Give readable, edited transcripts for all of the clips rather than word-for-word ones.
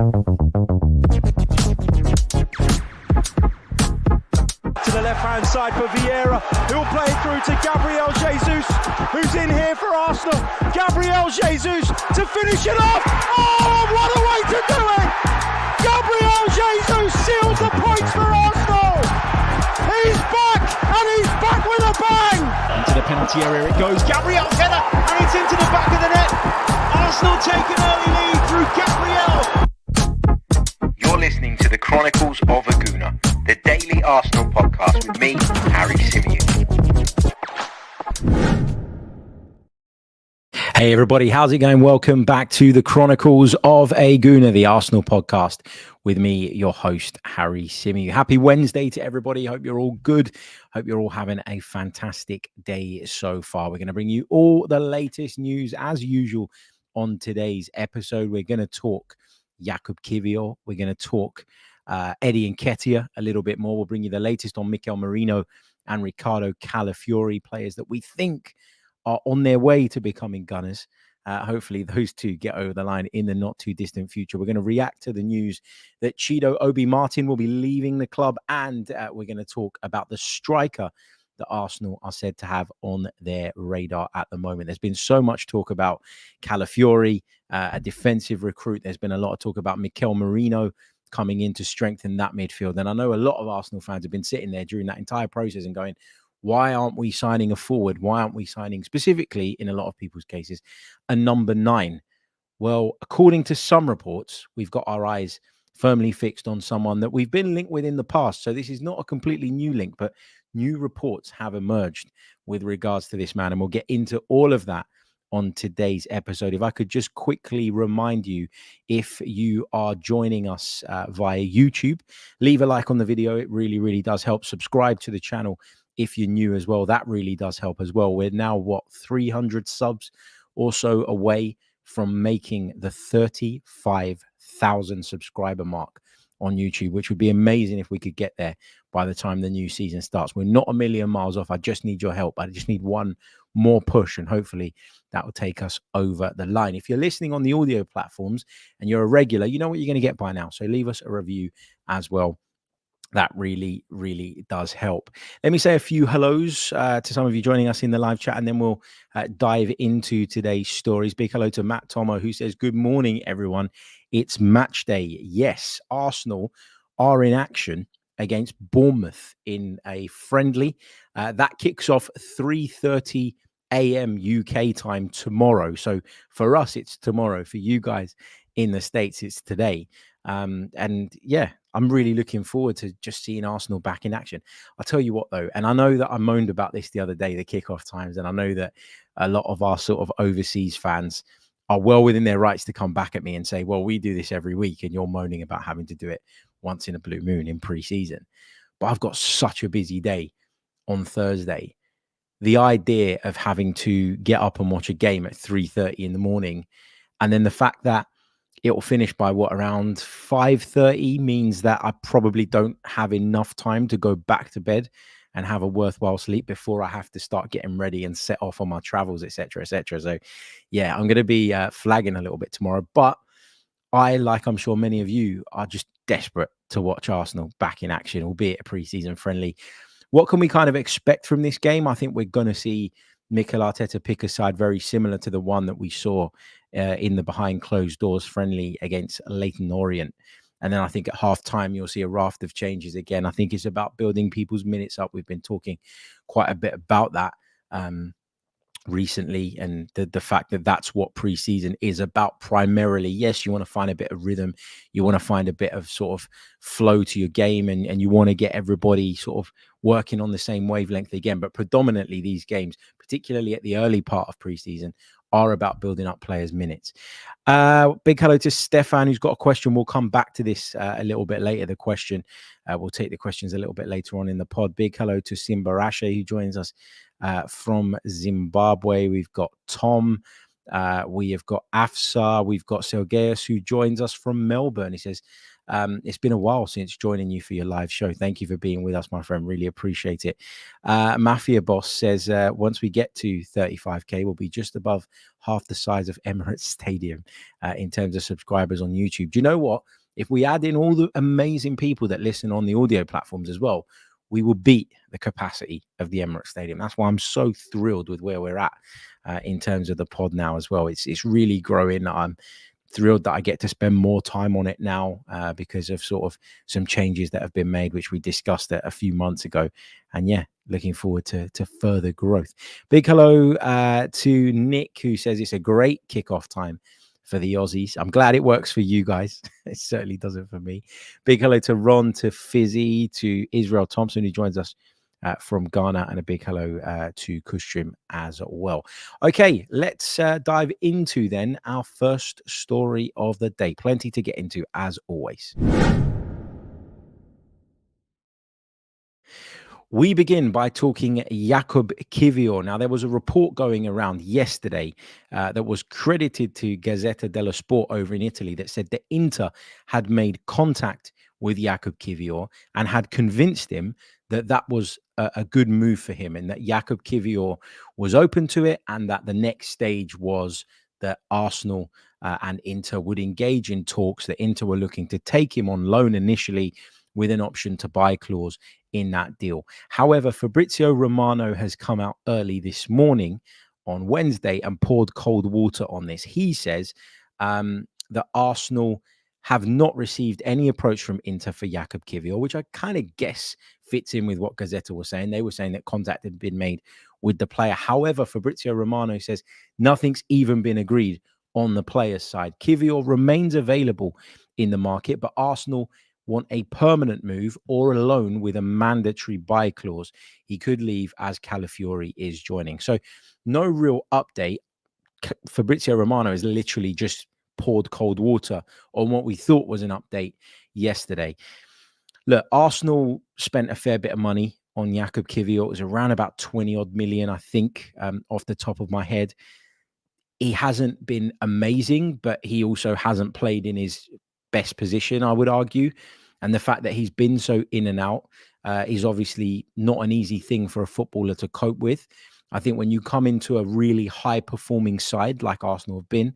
To the left-hand side for Vieira, who'll play it through to Gabriel Jesus, who's in here for Arsenal. Gabriel Jesus to finish it off. Oh, what a way to do it! Gabriel Jesus seals the points for Arsenal. He's back, and he's back with a bang. Into the penalty area it goes. Gabriel's header, and it's into the back of the net. Arsenal take an early lead through Gabriel. You're listening to the Chronicles of a Gooner, the daily Arsenal podcast with me, Harry Symeou. Hey everybody, how's it going? Welcome back to the Chronicles of a Gooner, the Arsenal podcast with me, your host, Harry Symeou. Happy Wednesday to everybody. Hope you're all good. Hope you're all having a fantastic day so far. We're going to bring you all the latest news as usual on today's episode. We're going to talk Jakub Kiwior. We're going to talk Eddie Nketiah a little bit more. We'll bring you the latest on Mikel Merino and Riccardo Calafiori, players that we think are on their way to becoming Gunners. Hopefully those two get over the line in the not too distant future. We're going to react to the news that Chido Obi-Martin will be leaving the club, and we're going to talk about the striker that Arsenal are said to have on their radar at the moment. There's been so much talk about Calafiori, a defensive recruit. There's been a lot of talk about Mikel Merino coming in to strengthen that midfield. And I know a lot of Arsenal fans have been sitting there during that entire process and going, why aren't we signing a forward? Why aren't we signing, specifically in a lot of people's cases, a number 9? Well, according to some reports, we've got our eyes firmly fixed on someone that we've been linked with in the past. So this is not a completely new link, but new reports have emerged with regards to this man. And we'll get into all of that on today's episode. If I could just quickly remind you, if you are joining us via YouTube, leave a like on the video. It really, really does help. Subscribe to the channel if you're new as well. That really does help as well. We're now, 300 subs or so away from making the 35,000 subscriber mark on YouTube, which would be amazing if we could get there by the time the new season starts. We're not a million miles off. I just need your help. I just need one more push, and hopefully that will take us over the line. If you're listening on the audio platforms and you're a regular, you know what you're going to get by now. So leave us a review as well. That really, really does help. Let me say a few hellos to some of you joining us in the live chat, and then we'll dive into today's stories. Big hello to Matt Tomo, who says, good morning, everyone. It's match day. Yes, Arsenal are in action against Bournemouth in a friendly. That kicks off 3:30 a.m. UK time tomorrow. So for us, it's tomorrow. For you guys in the States, it's today. And yeah, I'm really looking forward to just seeing Arsenal back in action. I'll tell you what, though, and I know that I moaned about this the other day, the kickoff times, and I know that a lot of our sort of overseas fans are well within their rights to come back at me and say, well, we do this every week and you're moaning about having to do it once in a blue moon in pre-season. But I've got such a busy day on Thursday. The idea of having to get up and watch a game at 3:30 in the morning, and then the fact that it will finish by around 5:30 means that I probably don't have enough time to go back to bed and have a worthwhile sleep before I have to start getting ready and set off on my travels, etc., etc. So yeah, I'm going to be flagging a little bit tomorrow, but I, like I'm sure many of you, are just desperate to watch Arsenal back in action, albeit a pre-season friendly. What can we kind of expect from this game? I think we're going to see Mikel Arteta pick a side very similar to the one that we saw in the behind closed doors friendly against Leyton Orient. And then I think at halftime, you'll see a raft of changes again. I think it's about building people's minutes up. We've been talking quite a bit about that recently, and the fact that that's what preseason is about primarily. Yes, you want to find a bit of rhythm. You want to find a bit of sort of flow to your game, and you want to get everybody sort of working on the same wavelength again. But predominantly these games, particularly at the early part of preseason, are about building up players' minutes. Big hello to Stefan, who's got a question. We'll come back to this a little bit later. The question, we'll take the questions a little bit later on in the pod. Big hello to Simbarashe, who joins us from Zimbabwe. We've got Tom. We have got Afsa. We've got Sergeius, who joins us from Melbourne. He says, It's been a while since joining you for your live show. Thank you for being with us, my friend. Really appreciate it. Mafia Boss says, once we get to 35K, we'll be just above half the size of Emirates Stadium in terms of subscribers on YouTube. Do you know what? If we add in all the amazing people that listen on the audio platforms as well, we will beat the capacity of the Emirates Stadium. That's why I'm so thrilled with where we're at in terms of the pod now as well. It's really growing. I'm thrilled that I get to spend more time on it now because of sort of some changes that have been made, which we discussed a few months ago. And yeah, looking forward to further growth. Big hello to Nick, who says it's a great kickoff time for the Aussies. I'm glad it works for you guys. It certainly doesn't for me. Big hello to Ron, to Fizzy, to Israel Thompson, who joins us from Ghana, and a big hello to Kustrim as well. Okay, let's dive into then our first story of the day. Plenty to get into as always. We begin by talking Jakub Kiwior. Now, there was a report going around yesterday that was credited to Gazzetta dello Sport over in Italy that said that Inter had made contact with Jakub Kiwior and had convinced him that that was a good move for him, and that Jakub Kiwior was open to it, and that the next stage was that Arsenal and Inter would engage in talks, that Inter were looking to take him on loan initially with an option to buy clause in that deal. However, Fabrizio Romano has come out early this morning on Wednesday and poured cold water on this. He says that Arsenal have not received any approach from Inter for Jakub Kiwior, which I kind of guess fits in with what Gazzetta was saying. They were saying that contact had been made with the player. However, Fabrizio Romano says nothing's even been agreed on the player's side. Kiwior remains available in the market, but Arsenal want a permanent move or a loan with a mandatory buy clause. He could leave as Calafiori is joining. So no real update. Fabrizio Romano is literally just poured cold water on what we thought was an update yesterday. Look, Arsenal spent a fair bit of money on Jakub Kiwior. It was around about 20 odd million, I think, off the top of my head. He hasn't been amazing, but he also hasn't played in his best position, I would argue. And the fact that he's been so in and out is obviously not an easy thing for a footballer to cope with. I think when you come into a really high performing side like Arsenal have been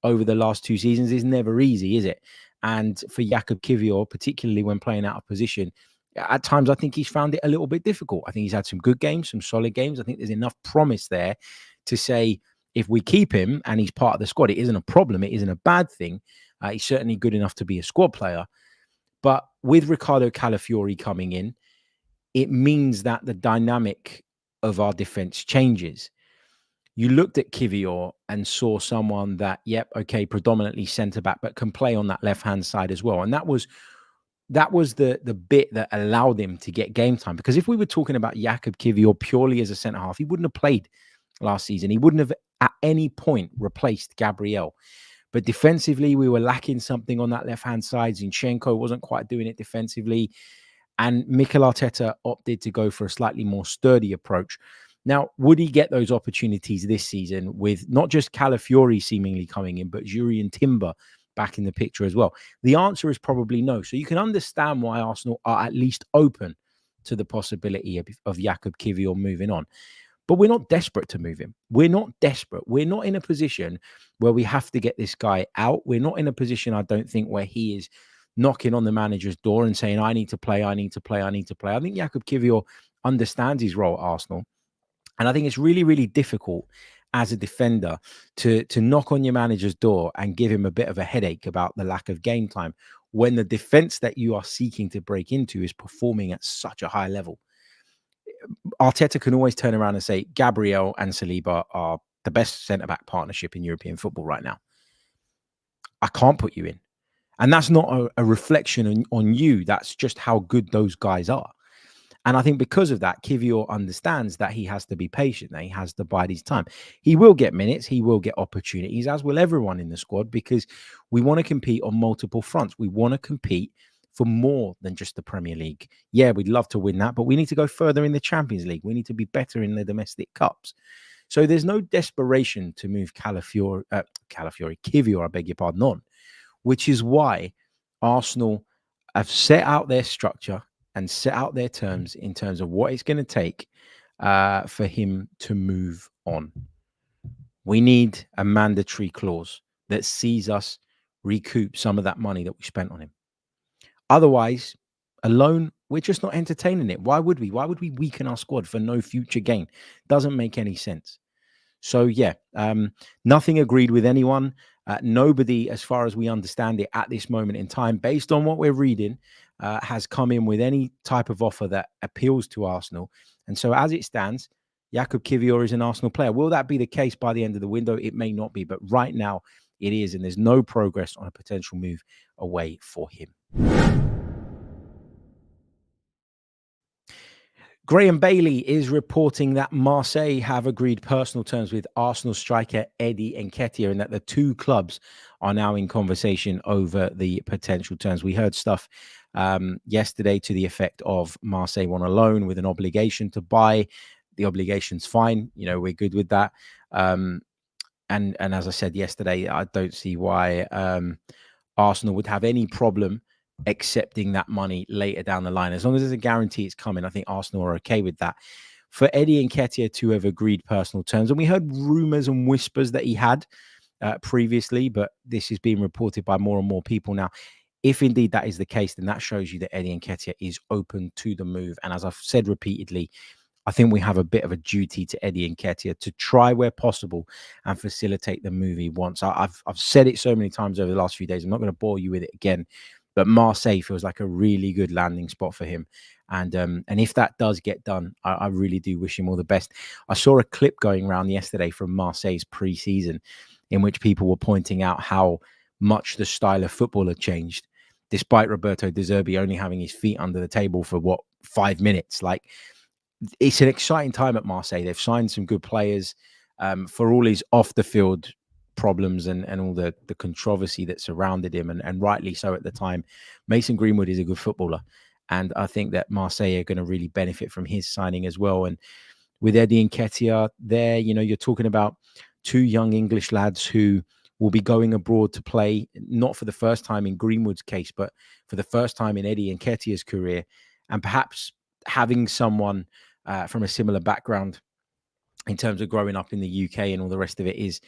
over the last 2 seasons, it's never easy, is it? And for Jakub Kiwior, particularly when playing out of position, at times I think he's found it a little bit difficult. I think he's had some good games, some solid games. I think there's enough promise there to say if we keep him and he's part of the squad, it isn't a problem. It isn't a bad thing. He's certainly good enough to be a squad player. But with Riccardo Calafiori coming in, it means that the dynamic of our defense changes. You looked at Kiwior and saw someone that, predominantly centre-back, but can play on that left-hand side as well. And that was the bit that allowed him to get game time. Because if we were talking about Jakub Kiwior purely as a centre-half, he wouldn't have played last season. He wouldn't have at any point replaced Gabriel. But defensively, we were lacking something on that left-hand side. Zinchenko wasn't quite doing it defensively. And Mikel Arteta opted to go for a slightly more sturdy approach. Now, would he get those opportunities this season with not just Calafiori seemingly coming in, but Jurriën Timber back in the picture as well? The answer is probably no. So you can understand why Arsenal are at least open to the possibility of Jakub Kiwior moving on. But we're not desperate to move him. We're not desperate. We're not in a position where we have to get this guy out. We're not in a position, I don't think, where he is knocking on the manager's door and saying, I need to play, I need to play, I need to play. I think Jakub Kiwior understands his role at Arsenal. And I think it's really, really difficult as a defender to knock on your manager's door and give him a bit of a headache about the lack of game time when the defense that you are seeking to break into is performing at such a high level. Arteta can always turn around and say, Gabriel and Saliba are the best centre-back partnership in European football right now. I can't put you in. And that's not a reflection on you. That's just how good those guys are. And I think because of that, Kiwior understands that he has to be patient, that he has to bide his time. He will get minutes, he will get opportunities, as will everyone in the squad, because we want to compete on multiple fronts. We want to compete for more than just the Premier League. Yeah, we'd love to win that, but we need to go further in the Champions League. We need to be better in the domestic cups. So there's no desperation to move Kiwior, I beg your pardon, on, which is why Arsenal have set out their structure and set out their terms in terms of what it's going to take for him to move on. We need a mandatory clause that sees us recoup some of that money that we spent on him. Otherwise, a loan, we're just not entertaining it. Why would we? Why would we weaken our squad for no future gain? Doesn't make any sense. So, yeah, nothing agreed with anyone. Nobody, as far as we understand it at this moment in time, based on what we're reading, has come in with any type of offer that appeals to Arsenal. And so as it stands, Jakub Kiwior is an Arsenal player. Will that be the case by the end of the window? It may not be, but right now it is, and there's no progress on a potential move away for him. Graham Bailey is reporting that Marseille have agreed personal terms with Arsenal striker Eddie Nketiah, and that the two clubs are now in conversation over the potential terms. We heard stuff yesterday to the effect of Marseille want a loan with an obligation to buy. The obligation's fine. You know, we're good with that. And as I said yesterday, I don't see why Arsenal would have any problem accepting that money later down the line. As long as there's a guarantee it's coming, I think Arsenal are okay with that. For Eddie Nketiah to have agreed personal terms, and we heard rumors and whispers that he had previously, but this is being reported by more and more people now. If indeed that is the case, then that shows you that Eddie Nketiah is open to the move. And as I've said repeatedly, I think we have a bit of a duty to Eddie Nketiah to try where possible and facilitate the move he wants. I've said it so many times over the last few days. I'm not going to bore you with it again, but Marseille feels like a really good landing spot for him. And if that does get done, I really do wish him all the best. I saw a clip going around yesterday from Marseille's pre-season in which people were pointing out how much the style of football had changed, despite Roberto De Zerbi only having his feet under the table for 5 minutes. Like, it's an exciting time at Marseille. They've signed some good players. For all his off the field problems and all the controversy that surrounded him, and rightly so at the time, Mason Greenwood is a good footballer. And I think that Marseille are going to really benefit from his signing as well. And with Eddie Nketiah there, you know, you're talking about two young English lads who will be going abroad to play, not for the first time in Greenwood's case, but for the first time in Eddie Nketiah's career. And perhaps having someone from a similar background in terms of growing up in the UK and all the rest of it is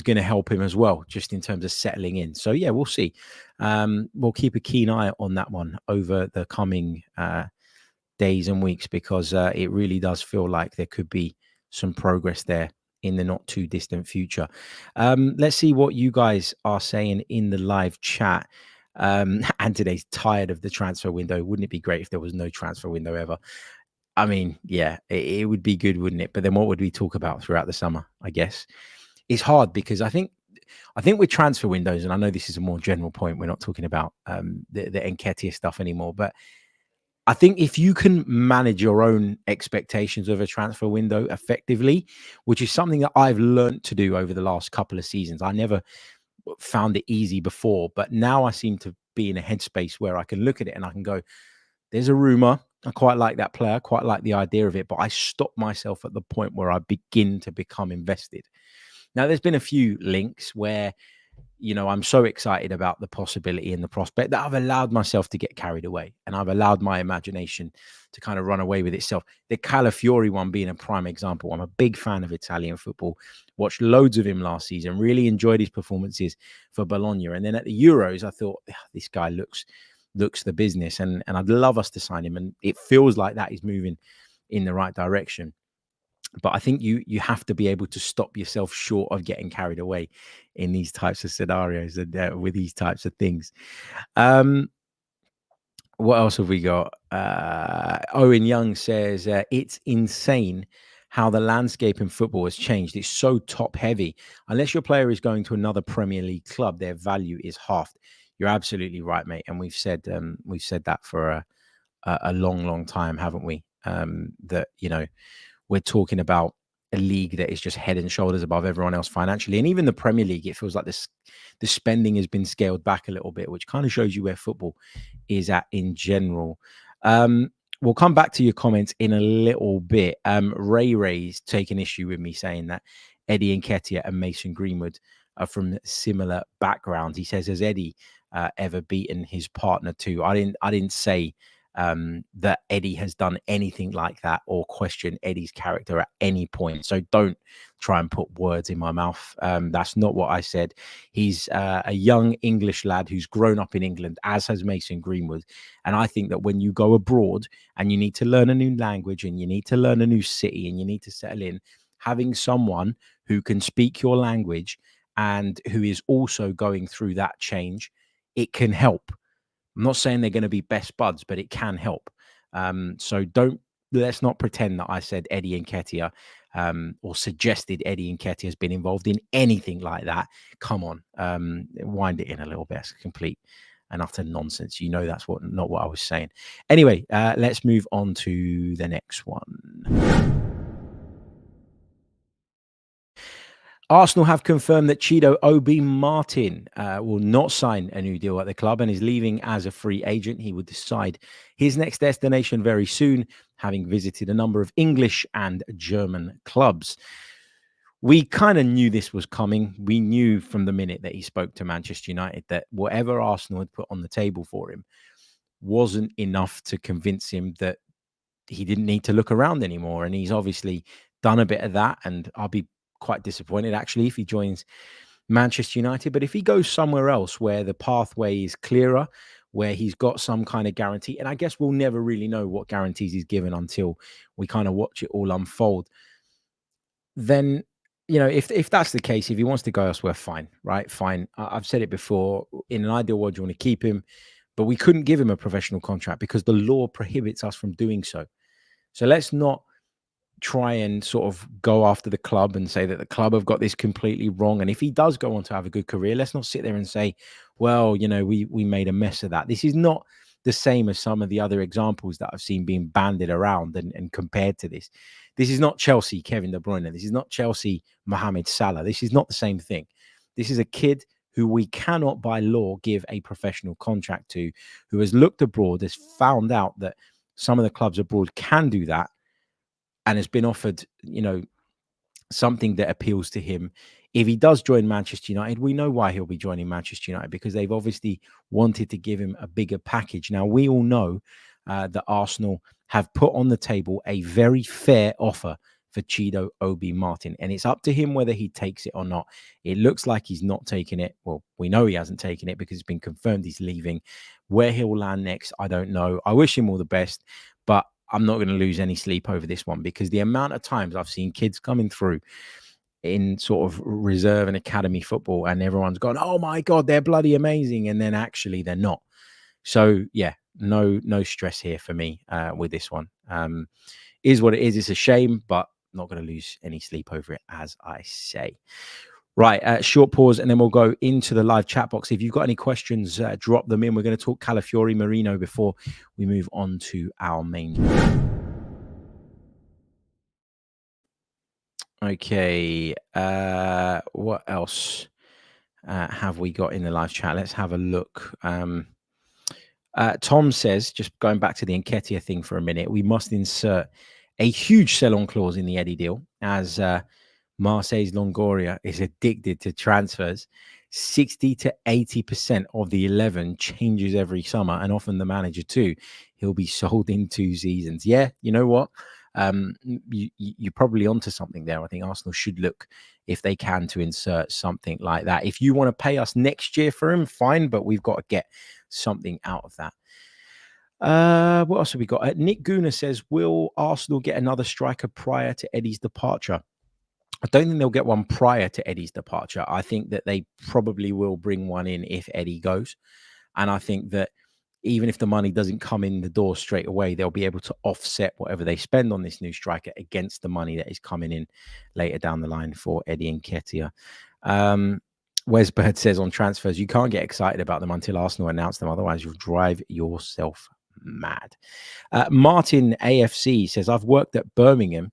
going to help him as well, just in terms of settling in. So, yeah, we'll see. We'll keep a keen eye on that one over the coming days and weeks, because it really does feel like there could be some progress there in the not too distant future. Let's see what you guys are saying in the live chat. And today's tired of the transfer window. Wouldn't it be great if there was no transfer window ever? I mean, yeah, it would be good, wouldn't it? But then what would we talk about throughout the summer, I guess? It's hard because I think with transfer windows, and I know this is a more general point, we're not talking about the Nketiah stuff anymore, but I think if you can manage your own expectations of a transfer window effectively, which is something that I've learned to do over the last couple of seasons. I never found it easy before, but now I seem to be in a headspace where I can look at it and I can go, there's a rumor. I quite like that player, quite like the idea of it, but I stop myself at the point where I begin to become invested. Now, there's been a few links where, you know, I'm so excited about the possibility and the prospect that I've allowed myself to get carried away, and I've allowed my imagination to kind of run away with itself. The Calafiori one being a prime example. I'm a big fan of Italian football, watched loads of him last season, really enjoyed his performances for Bologna. And then at the Euros, I thought, this guy looks the business, and I'd love us to sign him. And it feels like that is moving in the right direction. But I think you have to be able to stop yourself short of getting carried away in these types of scenarios and with these types of things. What else have we got? Owen Young says, it's insane how the landscape in football has changed. It's so top heavy. Unless your player is going to another Premier League club, their value is halved. You're absolutely right, mate. And we've said that for a long time, haven't we? That, you know, we're talking about a league that is just head and shoulders above everyone else financially. And even the Premier League, it feels like the spending has been scaled back a little bit, which kind of shows you where football is at in general. We'll come back to your comments in a little bit. Ray's taken issue with me saying that Eddie Nketiah and Mason Greenwood are from similar backgrounds. He says, has Eddie ever beaten his partner too? I didn't say that Eddie has done anything like that or question Eddie's character at any point. So don't try and put words in my mouth. That's not what I said. He's a young English lad who's grown up in England, as has Mason Greenwood. And I think that when you go abroad and you need to learn a new language and you need to learn a new city and you need to settle in, having someone who can speak your language and who is also going through that change, it can help. I'm not saying they're going to be best buds, but it can help. So let's not pretend that I said Eddie Nketiah or suggested Eddie Nketiah has been involved in anything like that. Come on, wind it in a little bit. It's complete and utter nonsense. You know that's not what I was saying. Anyway, let's move on to the next one. Arsenal have confirmed that Chido Obi-Martin will not sign a new deal at the club and is leaving as a free agent. He will decide his next destination very soon, having visited a number of English and German clubs. We kind of knew this was coming. We knew from the minute that he spoke to Manchester United that whatever Arsenal had put on the table for him wasn't enough to convince him that he didn't need to look around anymore. And he's obviously done a bit of that, and I'll be quite disappointed actually if he joins Manchester United. But if he goes somewhere else where the pathway is clearer, where he's got some kind of guarantee, and I guess we'll never really know what guarantees he's given until we kind of watch it all unfold, then, you know, if that's the case, if he wants to go elsewhere, fine, right? Fine. I've said it before, in an ideal world, you want to keep him, but we couldn't give him a professional contract because the law prohibits us from doing so. So let's not try and sort of go after the club and say that the club have got this completely wrong. And if he does go on to have a good career, let's not sit there and say, well, you know, we made a mess of that. This is not the same as some of the other examples that I've seen being banded around and compared to this. This is not Chelsea, Kevin De Bruyne. This is not Chelsea, Mohamed Salah. This is not the same thing. This is a kid who we cannot by law give a professional contract to, who has looked abroad, has found out that some of the clubs abroad can do that, and has been offered, you know, something that appeals to him. If he does join Manchester United, we know why he'll be joining Manchester United, because they've obviously wanted to give him a bigger package. Now, we all know that Arsenal have put on the table a very fair offer for Chido Obi-Martin, and it's up to him whether he takes it or not. It looks like he's not taking it. Well, we know he hasn't taken it because it's been confirmed he's leaving. Where he'll land next, I don't know. I wish him all the best, but I'm not going to lose any sleep over this one, because the amount of times I've seen kids coming through in sort of reserve and academy football and everyone's gone, oh my God, they're bloody amazing. And then actually they're not. So yeah, no stress here for me with this one. Is what it is. It's a shame, but not going to lose any sleep over it, as I say. Right, short pause, and then we'll go into the live chat box. If you've got any questions, drop them in. We're going to talk Calafiori, Merino before we move on to our main. Okay, what else have we got in the live chat? Let's have a look. Tom says, just going back to the Nketiah thing for a minute, we must insert a huge sell-on clause in the Eddie deal, as Marseille's Longoria is addicted to transfers. 60 to 80% of the 11 changes every summer, and often the manager too. He'll be sold in 2 seasons. Yeah, you know what? You're probably onto something there. I think Arsenal should look, if they can, to insert something like that. If you want to pay us next year for him, fine, but we've got to get something out of that. What else have we got? Nick Guna says, will Arsenal get another striker prior to Eddie's departure? I don't think they'll get one prior to Eddie's departure. I think that they probably will bring one in if Eddie goes. And I think that even if the money doesn't come in the door straight away, they'll be able to offset whatever they spend on this new striker against the money that is coming in later down the line for Eddie Nketiah. Wes Bird says on transfers, you can't get excited about them until Arsenal announce them. Otherwise, you'll drive yourself mad. Martin AFC says, I've worked at Birmingham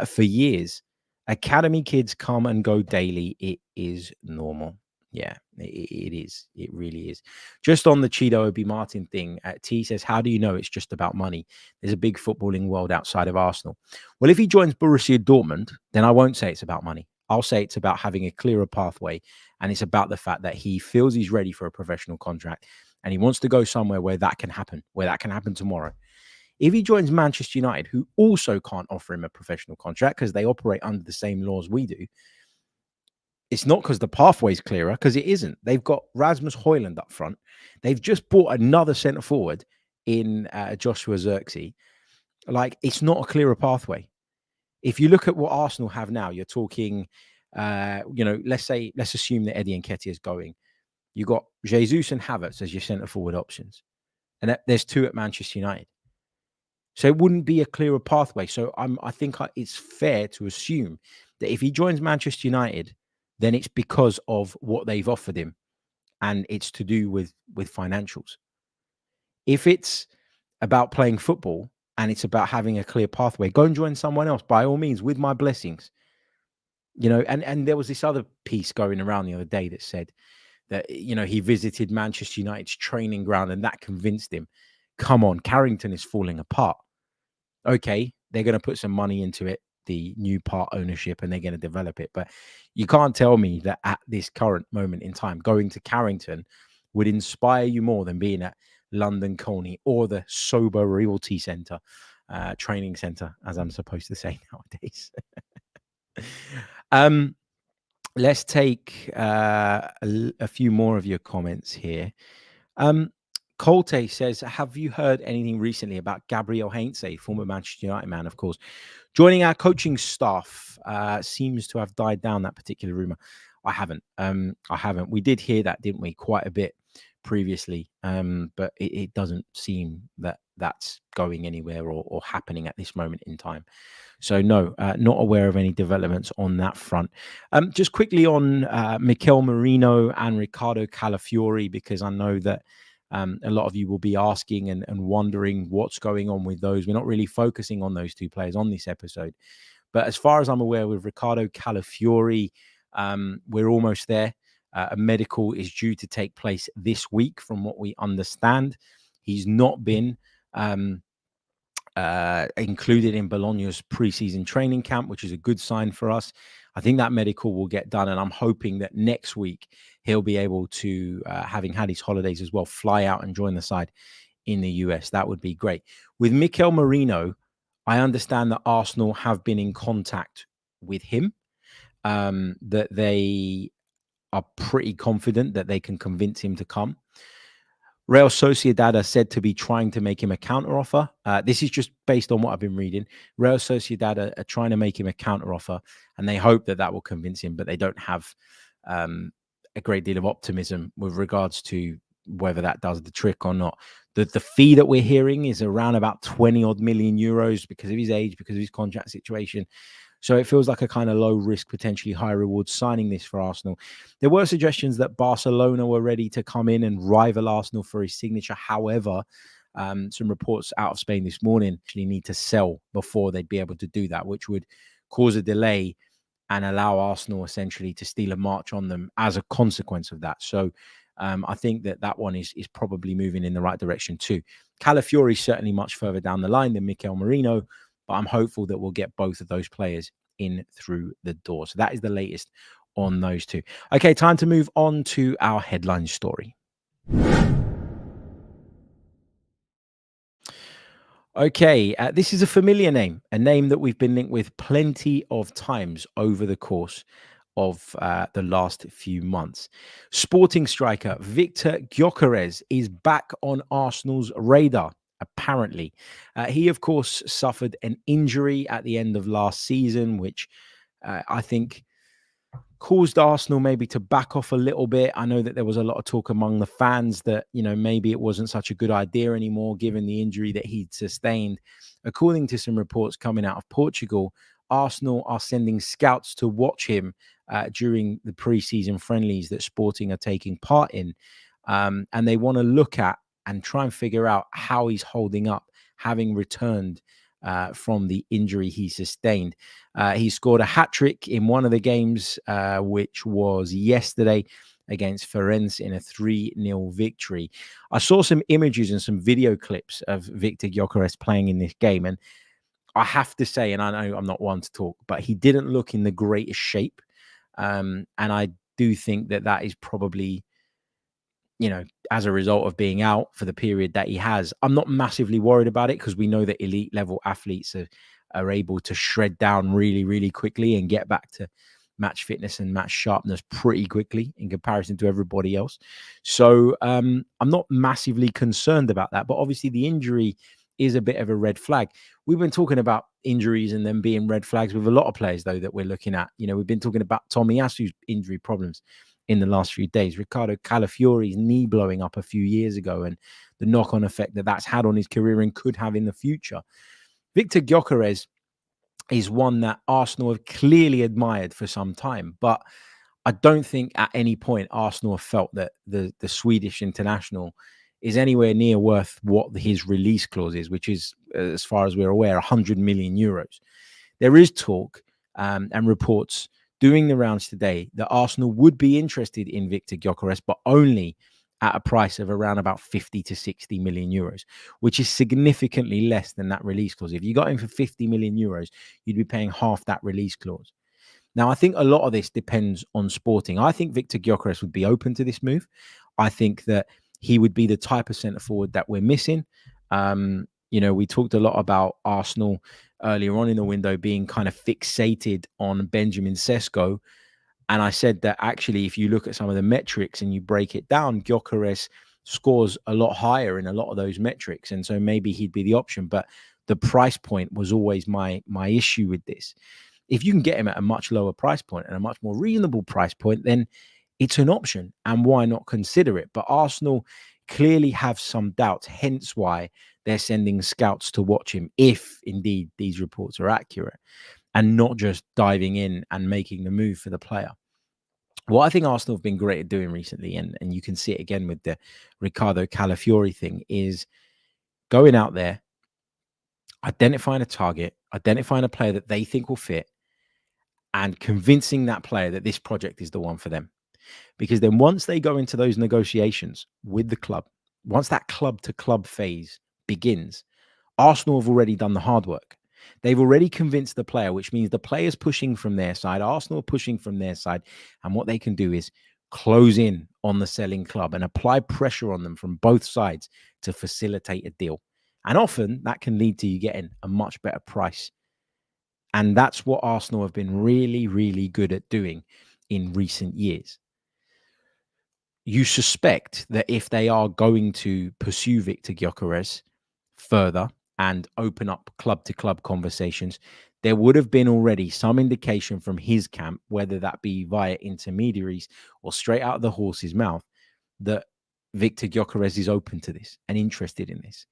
for years. Academy kids come and go daily. It is normal. Yeah, it is. It really is. Just on the Chido Obi-Martin thing, T says, how do you know it's just about money? There's a big footballing world outside of Arsenal. Well, if he joins Borussia Dortmund, then I won't say it's about money. I'll say it's about having a clearer pathway, and it's about the fact that he feels he's ready for a professional contract, and he wants to go somewhere where that can happen tomorrow. If he joins Manchester United, who also can't offer him a professional contract because they operate under the same laws we do, it's not because the pathway's clearer, because it isn't. They've got Rasmus Højlund up front. They've just bought another centre forward in Joshua Zirkzee. Like, it's not a clearer pathway. If you look at what Arsenal have now, you're talking, let's assume that Eddie Nketiah is going. You got Jesus and Havertz as your centre forward options, and there's two at Manchester United. So it wouldn't be a clearer pathway. So I think it's fair to assume that if he joins Manchester United, then it's because of what they've offered him, and it's to do with financials. If it's about playing football and it's about having a clear pathway, go and join someone else, by all means, with my blessings. And there was this other piece going around the other day that said that, he visited Manchester United's training ground and that convinced him. Come on, Carrington is falling apart. Okay, they're going to put some money into it, the new part ownership, and they're going to develop it. But you can't tell me that at this current moment in time, going to Carrington would inspire you more than being at London Colney or the Sober Realty Centre, training centre, as I'm supposed to say nowadays. Let's take a few more of your comments here. Colte says, have you heard anything recently about Gabriel Heinze, former Manchester United man, of course, joining our coaching staff? Seems to have died down, that particular rumour. I haven't. We did hear that, didn't we? Quite a bit previously. But it doesn't seem that that's going anywhere or happening at this moment in time. So no, not aware of any developments on that front. Just quickly on Mikel Merino and Riccardo Calafiori, because I know that a lot of you will be asking and wondering what's going on with those. We're not really focusing on those two players on this episode. But as far as I'm aware, with Riccardo Calafiori, we're almost there. A medical is due to take place this week, from what we understand. He's not been included in Bologna's preseason training camp, which is a good sign for us. I think that medical will get done, and I'm hoping that next week he'll be able to, having had his holidays as well, fly out and join the side in the US. That would be great. With Mikel Merino, I understand that Arsenal have been in contact with him, that they are pretty confident that they can convince him to come. Real Sociedad are said to be trying to make him a counteroffer. This is just based on what I've been reading. Real Sociedad are trying to make him a counteroffer, and they hope that will convince him, but they don't have a great deal of optimism with regards to whether that does the trick or not. The fee that we're hearing is around about 20 odd million euros because of his age, because of his contract situation. So it feels like a kind of low risk, potentially high reward signing this for Arsenal. There were suggestions that Barcelona were ready to come in and rival Arsenal for his signature. However, some reports out of Spain this morning actually need to sell before they'd be able to do that, which would cause a delay and allow Arsenal essentially to steal a march on them as a consequence of that. So I think that one is probably moving in the right direction too. Calafiori is certainly much further down the line than Mikel Merino, but I'm hopeful that we'll get both of those players in through the door. So that is the latest on those two. Okay, time to move on to our headline story. Okay, this is a familiar name, a name that we've been linked with plenty of times over the course of the last few months. Sporting striker Viktor Gyökeres is back on Arsenal's radar. Apparently, he, of course, suffered an injury at the end of last season, which I think caused Arsenal maybe to back off a little bit. I know that there was a lot of talk among the fans that, maybe it wasn't such a good idea anymore, given the injury that he'd sustained. According to some reports coming out of Portugal, Arsenal are sending scouts to watch him during the pre-season friendlies that Sporting are taking part in. And they want to look at and try and figure out how he's holding up, having returned from the injury he sustained. He scored a hat-trick in one of the games, which was yesterday against Firenze in a 3-0 victory. I saw some images and some video clips of Viktor Gyökeres playing in this game, and I have to say, and I know I'm not one to talk, but he didn't look in the greatest shape. And I do think that is probably, as a result of being out for the period that he has. I'm not massively worried about it because we know that elite level athletes are able to shred down really, really quickly and get back to match fitness and match sharpness pretty quickly in comparison to everybody else. So I'm not massively concerned about that. But obviously the injury is a bit of a red flag. We've been talking about injuries and them being red flags with a lot of players, though, that we're looking at. We've been talking about Tomiyasu's injury problems in the last few days. Riccardo Calafiori's knee blowing up a few years ago and the knock-on effect that's had on his career and could have in the future. Viktor Gyökeres is one that Arsenal have clearly admired for some time, but I don't think at any point Arsenal have felt that the Swedish international is anywhere near worth what his release clause is, which is, as far as we're aware, 100 million euros. There is talk and reports doing the rounds today that Arsenal would be interested in Viktor Gyökeres, but only at a price of around about 50 to 60 million euros, which is significantly less than that release clause. If you got him for 50 million euros, you'd be paying half that release clause. Now, I think a lot of this depends on Sporting. I think Viktor Gyökeres would be open to this move. I think that he would be the type of centre forward that we're missing. We talked a lot about Arsenal earlier on in the window being kind of fixated on Benjamin Sesko. And I said that actually, if you look at some of the metrics and you break it down, Gyökeres scores a lot higher in a lot of those metrics. And so maybe he'd be the option. But the price point was always my issue with this. If you can get him at a much lower price point and a much more reasonable price point, then it's an option. And why not consider it? But Arsenal clearly have some doubts, hence why they're sending scouts to watch him, if indeed these reports are accurate, and not just diving in and making the move for the player. What I think Arsenal have been great at doing recently, and you can see it again with the Riccardo Calafiori thing, is going out there, identifying a target, identifying a player that they think will fit, and convincing that player that this project is the one for them. Because then once they go into those negotiations with the club, once that club-to-club phase begins, Arsenal have already done the hard work. They've already convinced the player, which means the player's pushing from their side, Arsenal are pushing from their side, and what they can do is close in on the selling club and apply pressure on them from both sides to facilitate a deal. And often that can lead to you getting a much better price. And that's what Arsenal have been really, really good at doing in recent years. You suspect that if they are going to pursue Viktor Gyökeres further and open up club-to-club conversations, there would have been already some indication from his camp, whether that be via intermediaries or straight out of the horse's mouth, that Viktor Gyökeres is open to this and interested in this.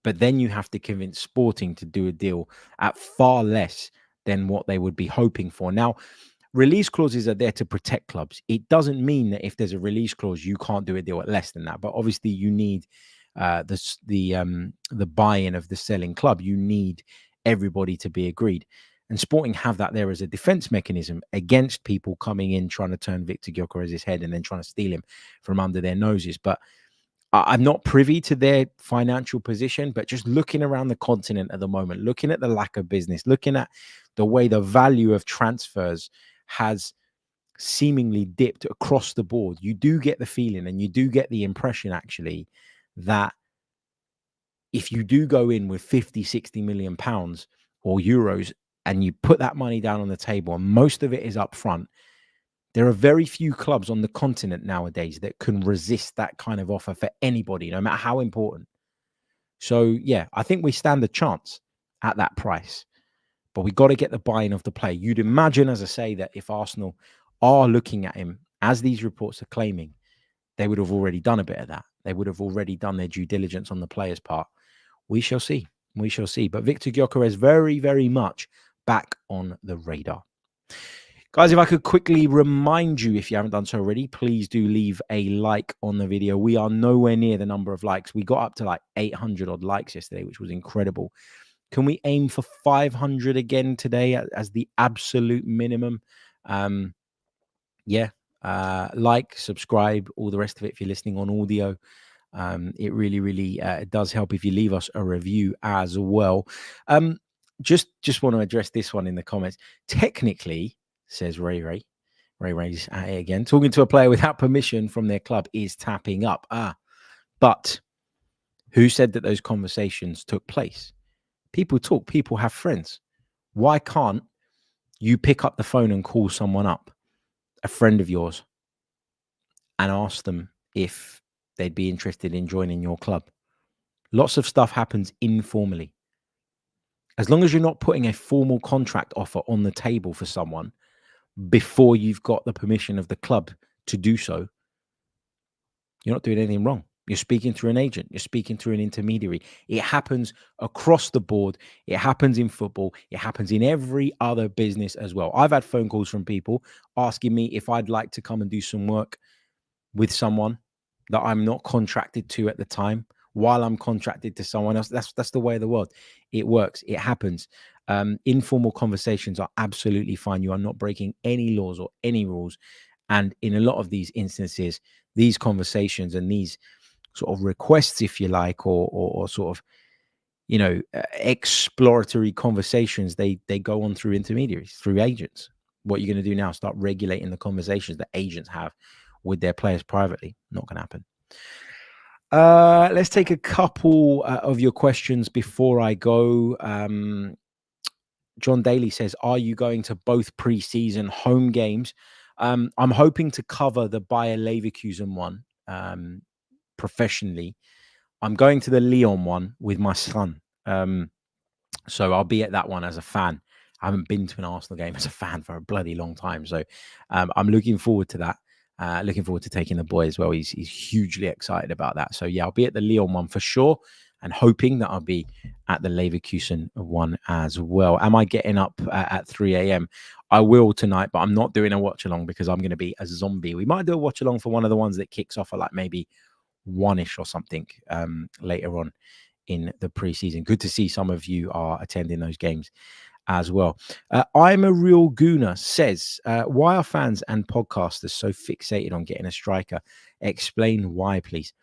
But then you have to convince Sporting to do a deal at far less than what they would be hoping for. Now, release clauses are there to protect clubs. It doesn't mean that if there's a release clause, you can't do a deal at less than that. But obviously, you need the buy-in of the selling club. You need everybody to be agreed. And Sporting have that there as a defense mechanism against people coming in trying to turn Viktor Gyökeres' head and then trying to steal him from under their noses. But I'm not privy to their financial position, but just looking around the continent at the moment, looking at the lack of business, looking at the way the value of transfers has seemingly dipped across the board, you do get the feeling and you do get the impression, actually, that if you do go in with 50, 60 million pounds or euros and you put that money down on the table and most of it is up front, there are very few clubs on the continent nowadays that can resist that kind of offer for anybody, no matter how important. So, yeah, I think we stand a chance at that price. But we got to get the buy-in of the player. You'd imagine, as I say, that if Arsenal are looking at him, as these reports are claiming, they would have already done a bit of that. They would have already done their due diligence on the player's part. We shall see. We shall see. But Viktor Gyökeres very, very much back on the radar. Guys, if I could quickly remind you, if you haven't done so already, please do leave a like on the video. We are nowhere near the number of likes. We got up to like 800 odd likes yesterday, which was incredible. Can we aim for 500 again today as the absolute minimum? Like, subscribe, all the rest of it if you're listening on audio. It really, really does help if you leave us a review as well. Just want to address this one in the comments. Technically, says Ray, Ray's at it again. Talking to a player without permission from their club is tapping up. But who said that those conversations took place? People talk. People have friends. Why can't you pick up the phone and call someone up, a friend of yours, and ask them if they'd be interested in joining your club? Lots of stuff happens informally. As long as you're not putting a formal contract offer on the table for someone before you've got the permission of the club to do so, you're not doing anything wrong. You're speaking through an agent. You're speaking through an intermediary. It happens across the board. It happens in football. It happens in every other business as well. I've had phone calls from people asking me if I'd like to come and do some work with someone that I'm not contracted to at the time while I'm contracted to someone else. That's the way of the world. It works. It happens. Informal conversations are absolutely fine. You are not breaking any laws or any rules. And in a lot of these instances, these conversations and these sort of requests, if you like, or sort of, exploratory conversations, they go on through intermediaries, through agents. What you're going to do now, start regulating the conversations that agents have with their players privately. Not going to happen. Let's take a couple of your questions before I go. John Daly says, are you going to both pre-season home games? I'm hoping to cover the Bayer Leverkusen one professionally. I'm going to the Lyon one with my son. So I'll be at that one as a fan. I haven't been to an Arsenal game as a fan for a bloody long time. So I'm looking forward to that. Looking forward to taking the boy as well. He's hugely excited about that. So yeah, I'll be at the Lyon one for sure, and hoping that I'll be at the Leverkusen one as well. Am I getting up at 3 a.m.? I will tonight, but I'm not doing a watch along because I'm going to be a zombie. We might do a watch along for one of the ones that kicks off at like maybe 1-ish or something later on in the preseason. Good to see some of you are attending those games as well. I'm a Real Gooner says, why are fans and podcasters so fixated on getting a striker? Explain why, please.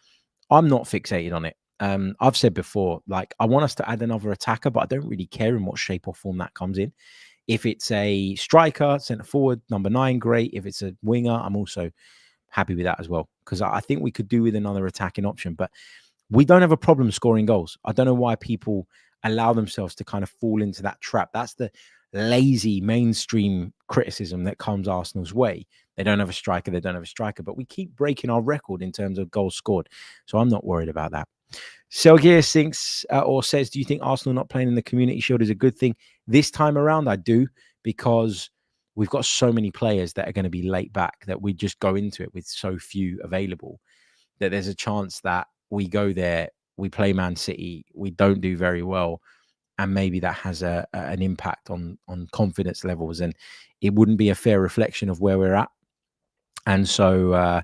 I'm not fixated on it. I've said before, like, I want us to add another attacker, but I don't really care in what shape or form that comes in. If it's a striker, centre forward, number 9, great. If it's a winger, I'm also happy with that as well, because I think we could do with another attacking option, but we don't have a problem scoring goals. I don't know why people allow themselves to kind of fall into that trap. That's the lazy mainstream criticism that comes Arsenal's way. They don't have a striker. They don't have a striker, but we keep breaking our record in terms of goals scored. So I'm not worried about that. Selgier thinks or says, do you think Arsenal not playing in the Community Shield is a good thing? This time around, I do, because we've got so many players that are going to be late back that we just go into it with so few available that there's a chance that we go there, we play Man City, we don't do very well, and maybe that has an impact on confidence levels, and it wouldn't be a fair reflection of where we're at. And so,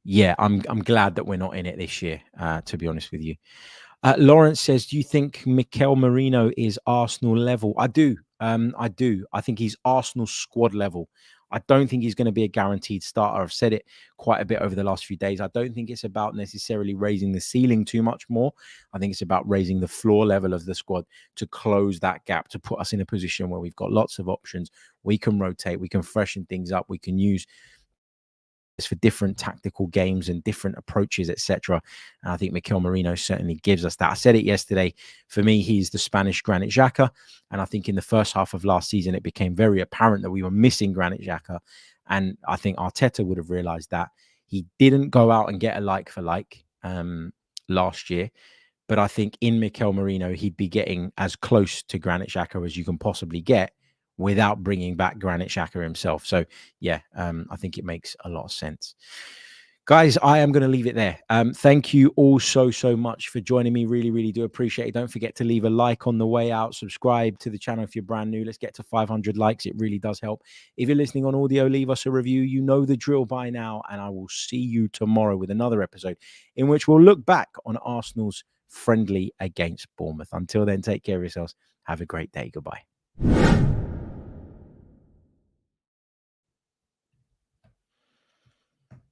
yeah, I'm glad that we're not in it this year, to be honest with you. Lawrence says, do you think Mikel Merino is Arsenal level? I do. I think he's Arsenal squad level. I don't think he's going to be a guaranteed starter. I've said it quite a bit over the last few days. I don't think it's about necessarily raising the ceiling too much more. I think it's about raising the floor level of the squad to close that gap, to put us in a position where we've got lots of options. We can rotate. We can freshen things up. We can use for different tactical games and different approaches, etc. And I think Mikel Merino certainly gives us that. I said it yesterday. For me, he's the Spanish Granit Xhaka. And I think in the first half of last season, it became very apparent that we were missing Granit Xhaka. And I think Arteta would have realized that. He didn't go out and get a like for like last year. But I think in Mikel Merino, he'd be getting as close to Granit Xhaka as you can possibly get without bringing back Granit Xhaka himself. So, yeah, I think it makes a lot of sense. Guys, I am going to leave it there. Thank you all so much for joining me. Really, really do appreciate it. Don't forget to leave a like on the way out. Subscribe to the channel if you're brand new. Let's get to 500 likes. It really does help. If you're listening on audio, leave us a review. You know the drill by now. And I will see you tomorrow with another episode in which we'll look back on Arsenal's friendly against Bournemouth. Until then, take care of yourselves. Have a great day. Goodbye.